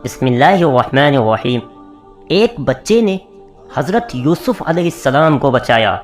بسم اللہ الرحمن الرحیم۔ ایک بچے نے حضرت یوسف علیہ السلام کو بچایا۔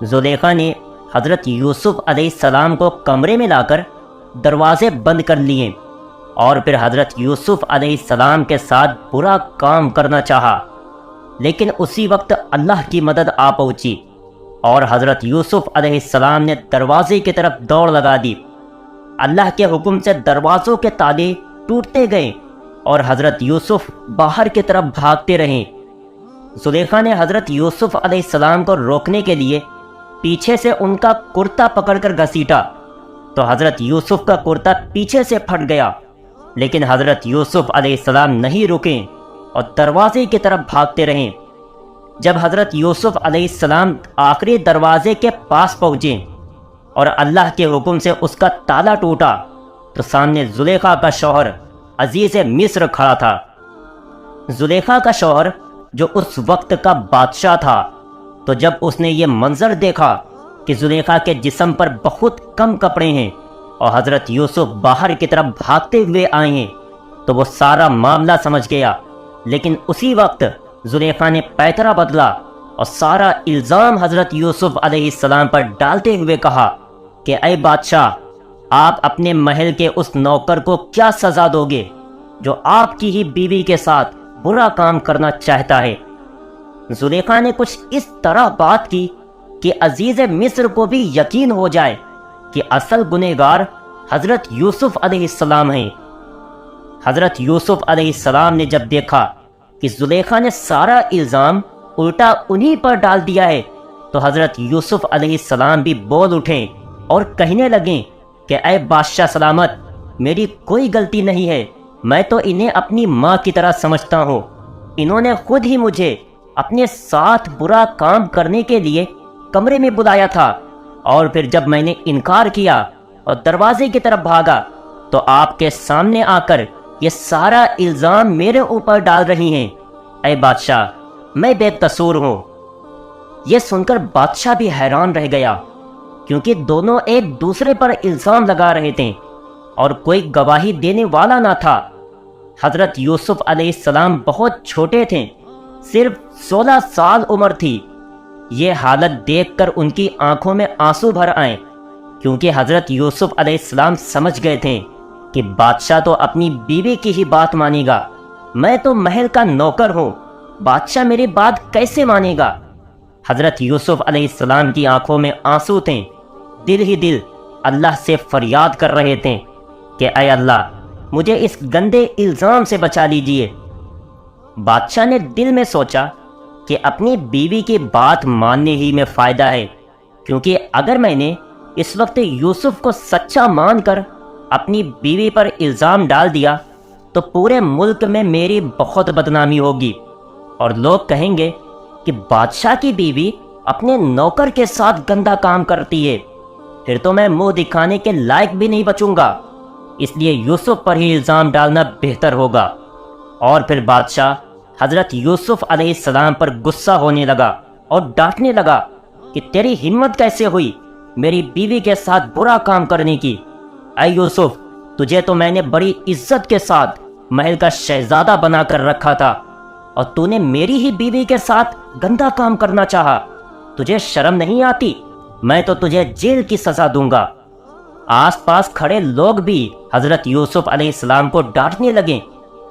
زلیخا نے حضرت یوسف علیہ السلام کو کمرے میں لا کر دروازے بند کر لیے اور پھر حضرت یوسف علیہ السلام کے ساتھ برا کام کرنا چاہا، لیکن اسی وقت اللہ کی مدد آ پہنچی اور حضرت یوسف علیہ السلام نے دروازے کی طرف دوڑ لگا دی۔ اللہ کے حکم سے دروازوں کے تالے ٹوٹتے گئے اور حضرت یوسف باہر کی طرف بھاگتے رہے۔ زلیخا نے حضرت یوسف علیہ السلام کو روکنے کے لیے پیچھے سے ان کا کرتا پکڑ کر گھسیٹا تو حضرت یوسف کا کرتا پیچھے سے پھٹ گیا، لیکن حضرت یوسف علیہ السلام نہیں رکے اور دروازے کی طرف بھاگتے رہے۔ جب حضرت یوسف علیہ السلام آخری دروازے کے پاس پہنچے اور اللہ کے حکم سے اس کا تالا ٹوٹا تو سامنے زلیخا کا شوہر عزیز مصر کھڑا تھا۔ زلیخا کا شوہر جو اس وقت کا بادشاہ تھا، تو جب اس نے یہ منظر دیکھا کہ زلیخا کے جسم پر بہت کم کپڑے ہیں اور حضرت یوسف باہر کی طرف بھاگتے ہوئے آئے ہیں، تو وہ سارا معاملہ سمجھ گیا۔ لیکن اسی وقت زلیخا نے پیترا بدلا اور سارا الزام حضرت یوسف علیہ السلام پر ڈالتے ہوئے کہا کہ اے بادشاہ، آپ اپنے محل کے اس نوکر کو کیا سزا دو گے جو آپ کی ہی بیوی کے ساتھ برا کام کرنا چاہتا ہے؟ زلیخا نے کچھ اس طرح بات کی کہ عزیز مصر کو بھی یقین ہو جائے کہ اصل گنہگار حضرت یوسف علیہ السلام ہیں۔ حضرت یوسف علیہ السلام نے جب دیکھا کہ زلیخا نے سارا الزام الٹا انہی پر ڈال دیا ہے تو حضرت یوسف علیہ السلام بھی بول اٹھے اور کہنے لگے کہ اے بادشاہ سلامت، میری کوئی غلطی نہیں ہے، میں تو انہیں اپنی ماں کی طرح سمجھتا ہوں۔ انہوں نے خود ہی مجھے اپنے ساتھ برا کام کرنے کے لیے کمرے میں بلایا تھا، اور پھر جب میں نے انکار کیا اور دروازے کی طرف بھاگا تو آپ کے سامنے آ کر یہ سارا الزام میرے اوپر ڈال رہی ہیں۔ اے بادشاہ، میں بے قصور ہوں۔ یہ سن کر بادشاہ بھی حیران رہ گیا، کیونکہ دونوں ایک دوسرے پر الزام لگا رہے تھے اور کوئی گواہی دینے والا نہ تھا۔ حضرت یوسف علیہ السلام بہت چھوٹے تھے، صرف 16 سال عمر تھی۔ یہ حالت دیکھ کر ان کی آنکھوں میں آنسو بھر آئے، کیونکہ حضرت یوسف علیہ السلام سمجھ گئے تھے کہ بادشاہ تو اپنی بیوی کی ہی بات مانے گا، میں تو محل کا نوکر ہوں، بادشاہ میری بات کیسے مانے گا؟ حضرت یوسف علیہ السلام کی آنکھوں میں آنسو تھے، دل ہی دل اللہ سے فریاد کر رہے تھے کہ اے اللہ، مجھے اس گندے الزام سے بچا لیجئے۔ بادشاہ نے دل میں سوچا کہ اپنی بیوی کی بات ماننے ہی میں فائدہ ہے، کیونکہ اگر میں نے اس وقت یوسف کو سچا مان کر اپنی بیوی پر الزام ڈال دیا تو پورے ملک میں میری بہت بدنامی ہوگی اور لوگ کہیں گے کہ بادشاہ کی بیوی اپنے نوکر کے ساتھ گندا کام کرتی ہے، پھر تو میں منہ دکھانے کے لائق بھی نہیں بچوں گا۔ اس لیے یوسف پر ہی الزام ڈالنا بہتر ہوگا۔ اور پھر بادشاہ حضرت یوسف علیہ السلام پر غصہ ہونے لگا اور ڈانٹنے لگا کہ تیری ہمت کیسے ہوئی میری بیوی کے ساتھ برا کام کرنے کی؟ اے یوسف، تجھے تو میں نے بڑی عزت کے ساتھ محل کا شہزادہ بنا کر رکھا تھا اور تو نے میری ہی بیوی کے ساتھ گندا کام کرنا چاہا، تجھے شرم نہیں آتی؟ میں تو تجھے جیل کی سزا دوں گا۔ آس پاس کھڑے لوگ بھی حضرت یوسف علیہ السلام کو ڈانٹنے لگے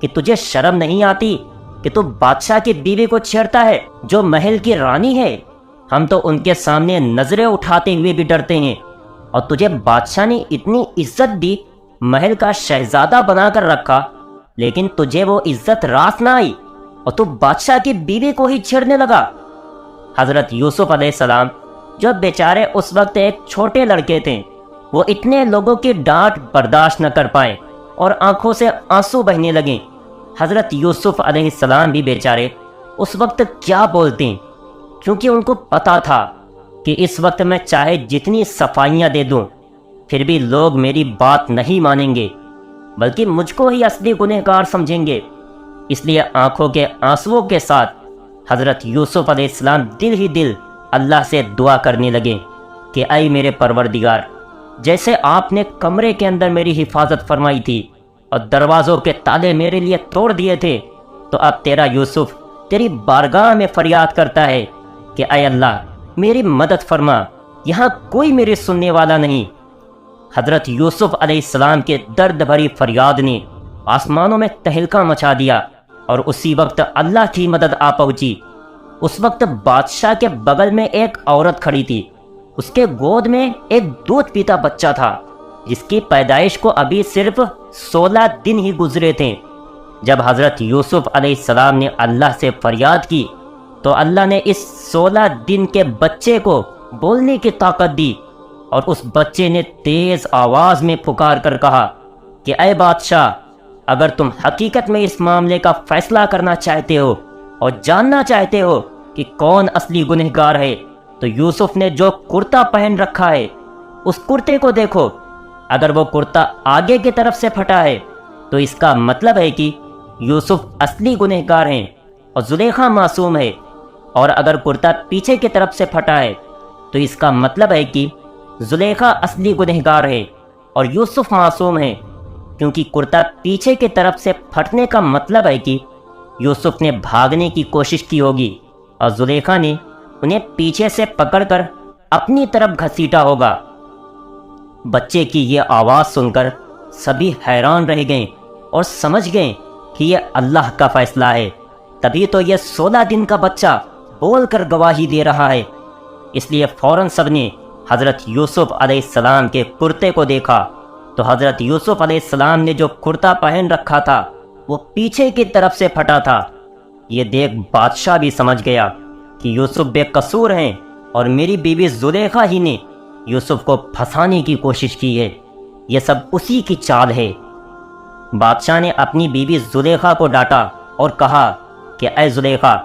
کہ تجھے شرم نہیں آتی کہ تو بادشاہ کی بیوی کو چھیڑتا ہے جو محل کی رانی ہے؟ ہم تو ان کے سامنے نظریں اٹھاتے ہوئے بھی ڈرتے ہیں، اور تجھے بادشاہ نے اتنی عزت دی، محل کا شہزادہ بنا کر رکھا، لیکن تجھے وہ عزت راس نہ آئی اور تو بادشاہ کی بیوی کو ہی چھیڑنے لگا۔ حضرت یوسف علیہ السلام جو بیچارے اس وقت ایک چھوٹے لڑکے تھے، وہ اتنے لوگوں کی ڈانٹ برداشت نہ کر پائے اور آنکھوں سے آنسو بہنے لگے۔ حضرت یوسف علیہ السلام بھی بیچارے اس وقت کیا بولتے، کیونکہ ان کو پتا تھا کہ اس وقت میں چاہے جتنی صفائیاں دے دوں پھر بھی لوگ میری بات نہیں مانیں گے، بلکہ مجھ کو ہی اصلی گنہگار سمجھیں گے۔ اس لیے آنکھوں کے آنسوؤں کے ساتھ حضرت یوسف علیہ السلام دل ہی دل اللہ سے دعا کرنے لگے کہ اے میرے پروردگار، جیسے آپ نے کمرے کے اندر میری حفاظت فرمائی تھی، اور دروازوں کے تالے میرے لیے توڑ دیے تھے، تو اب تیرا یوسف تیری بارگاہ میں فریاد کرتا ہے کہ اے اللہ میری مدد فرما، یہاں کوئی میرے سننے والا نہیں۔ حضرت یوسف علیہ السلام کے درد بھری فریاد نے آسمانوں میں تہلکہ مچا دیا، اور اسی وقت اللہ کی مدد آ پہنچی۔ اس وقت بادشاہ کے بغل میں ایک عورت کھڑی تھی، اس کے گود میں ایک دودھ پیتا بچہ تھا، جس کی پیدائش کو ابھی صرف 16 دن ہی گزرے تھے۔ جب حضرت یوسف علیہ السلام نے اللہ سے فریاد کی تو اللہ نے اس 16 دن کے بچے کو بولنے کی طاقت دی، اور اس بچے نے تیز آواز میں پکار کر کہا کہ اے بادشاہ، اگر تم حقیقت میں اس معاملے کا فیصلہ کرنا چاہتے ہو اور جاننا چاہتے ہو کہ کون اصلی گنہگار ہے، تو یوسف نے جو کرتا پہن رکھا ہے اس کرتے کو دیکھو۔ اگر وہ کرتا آگے کی طرف سے پھٹا ہے تو اس کا مطلب ہے کہ یوسف اصلی گنہگار ہیں اور زلیخا معصوم ہے، اور اگر کرتا پیچھے کی طرف سے پھٹا ہے تو اس کا مطلب ہے کہ زلیخا اصلی گنہگار ہے اور یوسف معصوم ہے، کیونکہ کرتا پیچھے کی طرف سے پھٹنے کا مطلب ہے کہ یوسف نے بھاگنے کی کوشش کی ہوگی اور زلیخا نے انہیں پیچھے سے پکڑ کر اپنی طرف گھسیٹا ہوگا۔ بچے کی یہ آواز سن کر سبھی حیران رہ گئے اور سمجھ گئے کہ یہ اللہ کا فیصلہ ہے، تبھی تو یہ 16 دن کا بچہ بول کر گواہی دے رہا ہے۔ اس لیے فوراً سب نے حضرت یوسف علیہ السلام کے کرتے کو دیکھا تو حضرت یوسف علیہ السلام نے جو کرتا پہن رکھا تھا وہ پیچھے کی طرف سے پھٹا تھا۔ یہ دیکھ بادشاہ بھی سمجھ گیا کہ یوسف بے قصور ہیں اور میری بیوی زلیخا ہی نے یوسف کو پھنسانے کی کوشش کی ہے، یہ سب اسی کی چال ہے۔ بادشاہ نے اپنی بیوی زلیخا کو ڈانٹا اور کہا کہ اے زلیخا،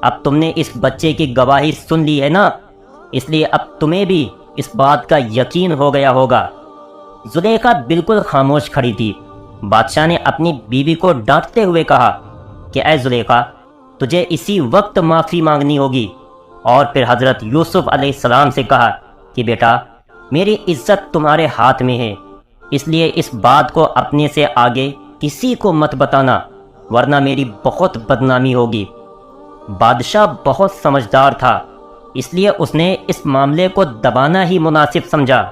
اب تم نے اس بچے کی گواہی سن لی ہے نا، اس لیے اب تمہیں بھی اس بات کا یقین ہو گیا ہوگا۔ زلیخا بالکل خاموش کھڑی تھی۔ بادشاہ نے اپنی بیوی کو ڈانٹتے ہوئے کہا کہ اے زلیخا، تجھے اسی وقت معافی مانگنی ہوگی، اور پھر حضرت یوسف علیہ السلام سے کہا کہ بیٹا، میری عزت تمہارے ہاتھ میں ہے، اس لیے اس بات کو اپنے سے آگے کسی کو مت بتانا، ورنہ میری بہت بدنامی ہوگی۔ بادشاہ بہت سمجھدار تھا، اس لیے اس نے اس معاملے کو دبانا ہی مناسب سمجھا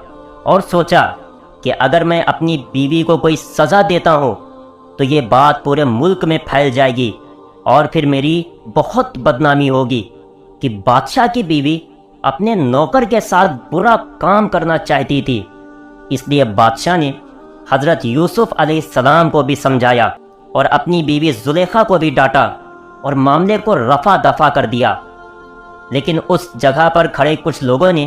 اور سوچا کہ اگر میں اپنی بیوی کو کوئی سزا دیتا ہوں تو یہ بات پورے ملک میں پھیل جائے گی، اور پھر میری بہت بدنامی ہوگی کہ بادشاہ کی بیوی اپنے نوکر کے ساتھ برا کام کرنا چاہتی تھی۔ اس لیے بادشاہ نے حضرت یوسف علیہ السلام کو بھی سمجھایا اور اپنی بیوی زلیخا کو بھی ڈانٹا اور معاملے کو رفع دفع کر دیا۔ لیکن اس جگہ پر کھڑے کچھ لوگوں نے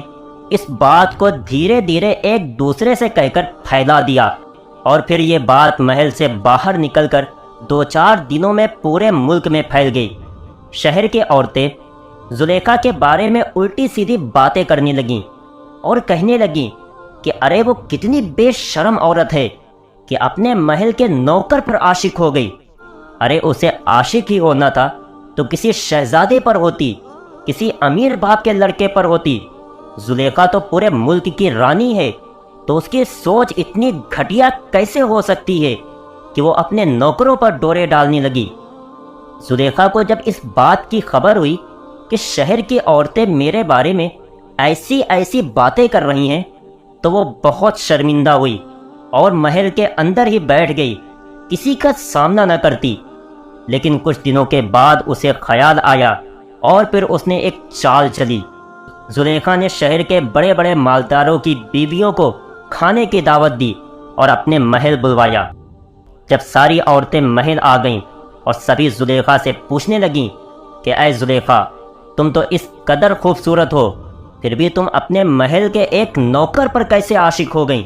اس بات کو دھیرے دھیرے ایک دوسرے سے کہہ کر پھیلا دیا، اور پھر یہ بات محل سے باہر نکل کر 2-4 دنوں میں پورے ملک میں پھیل گئی۔ شہر کے عورتیں زلیخا کے بارے میں الٹی سیدھی باتیں کرنے لگیں اور کہنے لگیں کہ ارے وہ کتنی بے شرم عورت ہے کہ اپنے محل کے نوکر پر عاشق ہو گئی۔ ارے اسے عاشق ہی ہونا تھا تو کسی شہزادے پر ہوتی، کسی امیر باپ کے لڑکے پر ہوتی۔ زلیخا تو پورے ملک کی رانی ہے، تو اس کی سوچ اتنی گھٹیا کیسے ہو سکتی ہے کہ وہ اپنے نوکروں پر ڈورے ڈالنے لگی۔ زلیخا کو جب اس بات کی خبر ہوئی کہ شہر کی عورتیں میرے بارے میں ایسی ایسی باتیں کر رہی ہیں، تو وہ بہت شرمندہ ہوئی اور محل کے اندر ہی بیٹھ گئی، کسی کا سامنا نہ کرتی۔ لیکن کچھ دنوں کے بعد اسے خیال آیا اور پھر اس نے ایک چال چلی۔ زلیخا نے شہر کے بڑے بڑے مالداروں کی بیویوں کو کھانے کی دعوت دی اور اپنے محل بلوایا۔ جب ساری عورتیں محل آ گئیں اور سبھی زلیخا سے پوچھنے لگیں کہ اے زلیخا، تم تو اس قدر خوبصورت ہو، پھر بھی تم اپنے محل کے ایک نوکر پر کیسے عاشق ہو گئیں؟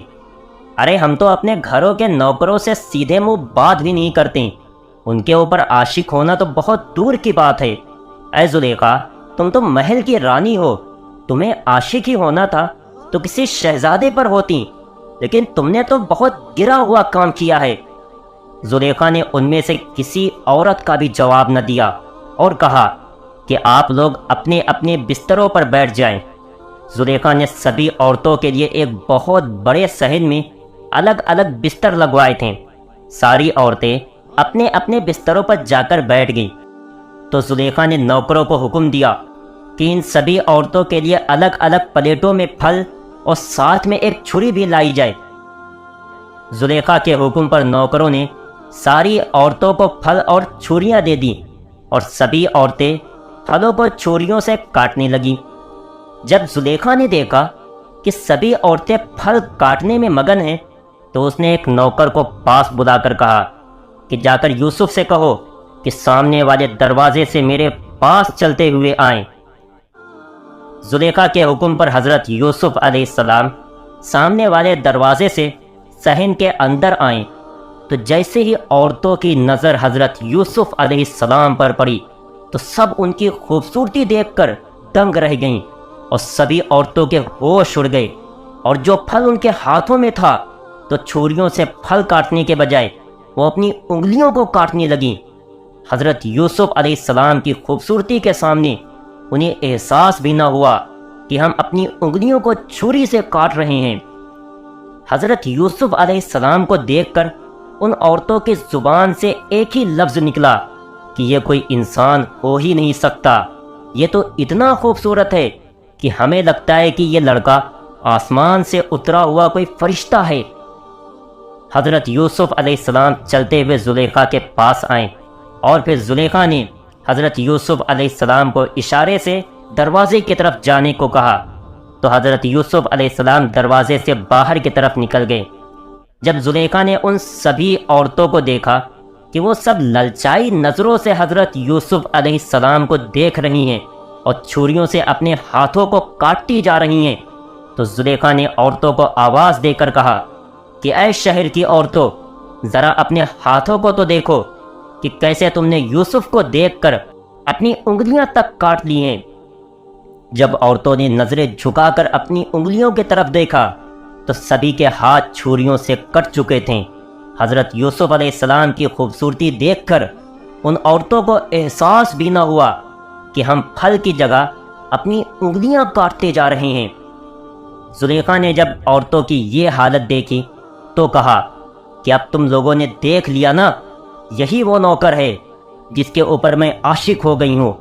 ارے ہم تو اپنے گھروں کے نوکروں سے سیدھے منہ بات بھی نہیں کرتے، ان کے اوپر عاشق ہونا تو بہت دور کی بات ہے۔ اے زلیخا، تم تو محل کی رانی ہو، تمہیں عاشق ہی ہونا تھا تو کسی شہزادے پر ہوتی، لیکن تم نے تو بہت گرا ہوا کام کیا ہے۔ زلیخا نے ان میں سے کسی عورت کا بھی جواب نہ دیا اور کہا کہ آپ لوگ اپنے اپنے بستروں پر بیٹھ جائیں۔ زلیخا نے سبھی عورتوں کے لیے ایک بہت بڑے صحن میں الگ الگ بستر لگوائے تھے۔ ساری عورتیں اپنے اپنے بستروں پر جا کر بیٹھ گئیں تو زلیخا نے نوکروں کو حکم دیا کہ ان سبھی عورتوں کے لیے الگ الگ پلیٹوں میں پھل اور ساتھ میں ایک چھری بھی لائی جائے۔ زلیخا کے حکم پر نوکروں نے ساری عورتوں کو پھل اور چھریاں دے دیں اور سبھی عورتیں پھلوں پر چھریوں سے کاٹنے لگیں۔ جب زلیخا نے دیکھا کہ سبھی عورتیں پھل کاٹنے میں مگن ہیں تو اس نے ایک نوکر کو پاس بلا کر کہا کہ جا کر یوسف سے کہو کہ سامنے والے دروازے سے میرے پاس چلتے ہوئے آئیں۔ زلیخا کے حکم پر حضرت یوسف علیہ السلام سامنے والے دروازے سے صحن کے اندر آئیں تو جیسے ہی عورتوں کی نظر حضرت یوسف علیہ السلام پر پڑی تو سب ان کی خوبصورتی دیکھ کر دنگ رہ گئیں اور سبھی عورتوں کے ہوش اڑ گئے، اور جو پھل ان کے ہاتھوں میں تھا تو چھریوں سے پھل کاٹنے کے بجائے وہ اپنی انگلیوں کو کاٹنے لگیں۔ حضرت یوسف علیہ السلام کی خوبصورتی کے سامنے انہیں احساس بھی نہ ہوا کہ ہم اپنی انگلیوں کو چھری سے کاٹ رہے ہیں۔ حضرت یوسف علیہ السلام کو دیکھ کر ان عورتوں کی زبان سے ایک ہی لفظ نکلا کہ یہ کوئی انسان ہو ہی نہیں سکتا، یہ تو اتنا خوبصورت ہے کہ ہمیں لگتا ہے کہ یہ لڑکا آسمان سے اترا ہوا کوئی فرشتہ ہے۔ حضرت یوسف علیہ السلام چلتے ہوئے زلیخا کے پاس آئیں اور پھر زلیخا نے حضرت یوسف علیہ السلام کو اشارے سے دروازے کی طرف جانے کو کہا تو حضرت یوسف علیہ السلام دروازے سے باہر کی طرف نکل گئے۔ جب زلیخا نے ان سبھی عورتوں کو دیکھا کہ وہ سب للچائی نظروں سے حضرت یوسف علیہ السلام کو دیکھ رہی ہیں اور چھریوں سے اپنے ہاتھوں کو کاٹتی جا رہی ہیں تو زلیخا نے عورتوں کو آواز دے کر کہا کہ اے شہر کی عورتوں، ذرا اپنے ہاتھوں کو تو دیکھو کہ کیسے تم نے یوسف کو دیکھ کر اپنی انگلیاں تک کاٹ لی ہیں۔ جب عورتوں نے نظریں جھکا کر اپنی انگلیوں کی طرف دیکھا تو سبھی کے ہاتھ چھریوں سے کٹ چکے تھے۔ حضرت یوسف علیہ السلام کی خوبصورتی دیکھ کر ان عورتوں کو احساس بھی نہ ہوا کہ ہم پھل کی جگہ اپنی انگلیاں کاٹتے جا رہے ہیں۔ زلیخا نے جب عورتوں کی یہ حالت دیکھی تو کہا کہ اب تم لوگوں نے دیکھ لیا نا، یہی وہ نوکر ہے جس کے اوپر میں عاشق ہو گئی ہوں۔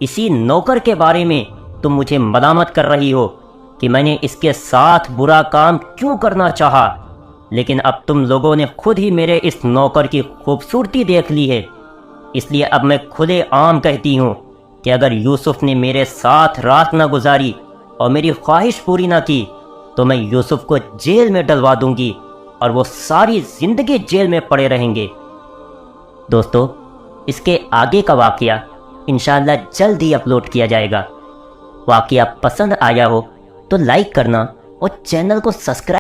اسی نوکر کے بارے میں تم مجھے ملامت کر رہی ہو کہ میں نے اس کے ساتھ برا کام کیوں کرنا چاہا، لیکن اب تم لوگوں نے خود ہی میرے اس نوکر کی خوبصورتی دیکھ لی ہے، اس لیے اب میں کھلے عام کہتی ہوں کہ اگر یوسف نے میرے ساتھ رات نہ گزاری اور میری خواہش پوری نہ کی تو میں یوسف کو جیل میں ڈلوا دوں گی اور وہ ساری زندگی جیل میں پڑے رہیں گے۔ دوستو، اس کے آگے کا واقعہ انشاءاللہ جلد ہی اپلوڈ کیا جائے گا۔ واقعہ پسند آیا ہو تو لائک کرنا اور چینل کو سبسکرائب